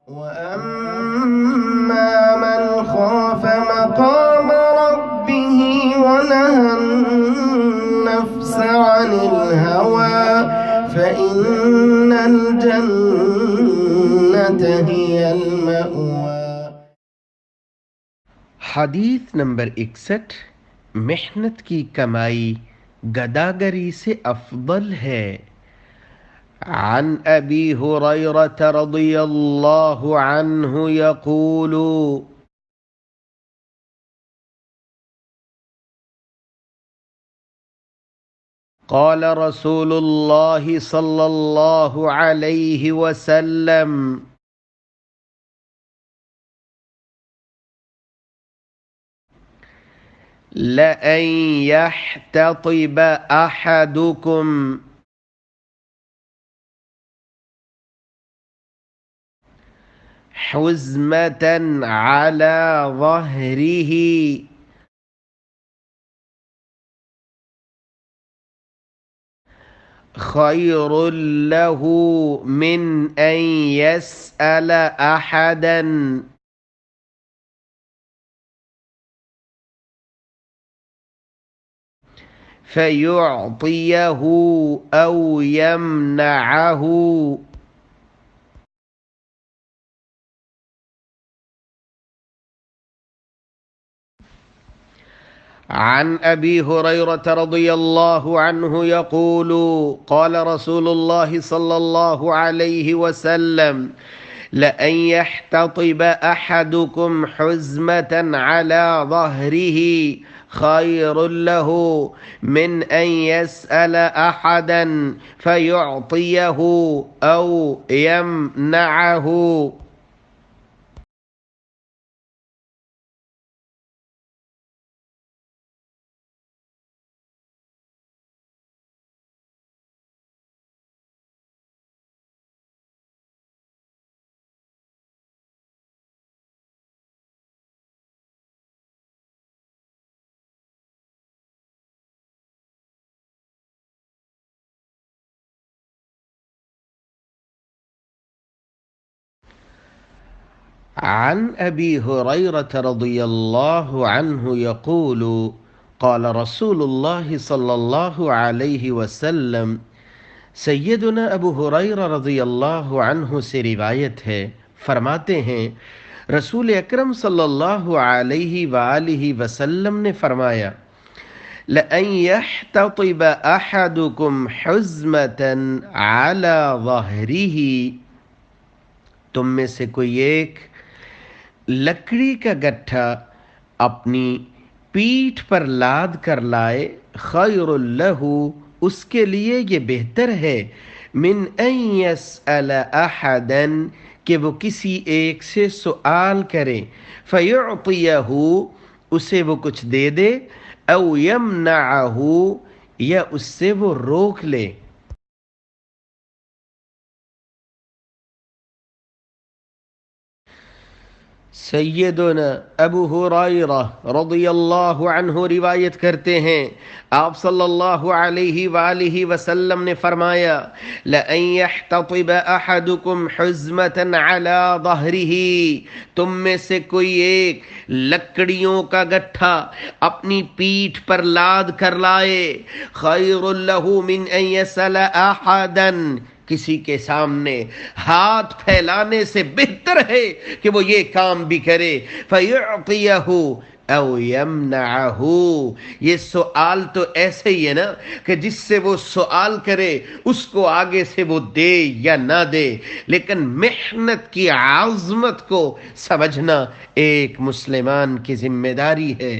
وَأَمَّا مَنْ خَافَ مَقَامَ رَبِّهِ وَنَهَى النَّفْسَ عَنِ الْهَوَى فَإِنَّ الْجَنَّةَ هِيَ الْمَأْوَى۔ حدیث نمبر 61۔ محنت کی کمائی گداگری سے افضل ہے۔ عن ابی ہریرہ رضی اللہ عنہ یقول قال رسول اللہ صلی اللہ علیہ وسلم لَأَن يَحْتَطِبَ أَحَدُكُمْ حُزْمَةً عَلَى ظَهْرِهِ خَيْرٌ لَهُ مِنْ أَنْ يَسْأَلَ أَحَدًا فَيُعْطِيَهُ أَوْ يَمْنَعَهُ۔ عن ابی ہریرہ رضی اللہ عنہ یقول قال رسول اللہ صلی اللہ علیہ وسلم لَأَن يَحْتَطِبَ أَحَدُكُمْ حُزْمَةً عَلَى ظَهْرِهِ خَيْرٌ لَهُ مِنْ أَن يَسْأَلَ أَحَدًا فَيُعْطِيَهُ أَوْ يَمْنَعَهُ۔ عن ابی ہریرہ رضی اللہ عنہ یقول قال رسول اللہ صلی اللہ علیہ وسلم۔ سیدنا ابو ہریرہ رضی اللہ عنہ سے روایت ہے، فرماتے ہیں رسول اکرم صلی اللہ علیہ وآلہ وسلم نے فرمایا لَأَن يَحْتَطِبَ أَحَدُكُمْ حُزْمَةً عَلَى ظَهْرِهِ، تم میں سے کوئی ایک لکڑی کا گٹھا اپنی پیٹھ پر لاد کر لائے، خیر لہ، اس کے لیے یہ بہتر ہے، من ان یسأل احدا، کہ وہ کسی ایک سے سوال کرے، فیعطیہ، اسے وہ کچھ دے دے، او یمنعہ، یا اس سے وہ روک لے۔ سیدنا ابو ہریرہ رضی اللہ عنہ روایت کرتے ہیں، آپ صلی اللہ علیہ وآلہ وسلم نے فرمایا لَأَن يَحْتَطِبَ أَحَدُكُمْ حُزْمَةً عَلَى ظَهْرِهِ، تم میں سے کوئی ایک لکڑیوں کا گٹھا اپنی پیٹھ پر لاد کر لائے، خَيْرٌ لَهُ مِنْ أَن يَسْأَلَ أَحَدًا، کسی کے سامنے ہاتھ پھیلانے سے بہتر ہے کہ وہ یہ کام بھی کرے، فَيُعْطِيَهُ او یمنعہ، یہ سوال تو ایسے ہی ہے نا کہ جس سے وہ سوال کرے اس کو آگے سے وہ دے یا نہ دے، لیکن محنت کی عظمت کو سمجھنا ایک مسلمان کی ذمہ داری ہے۔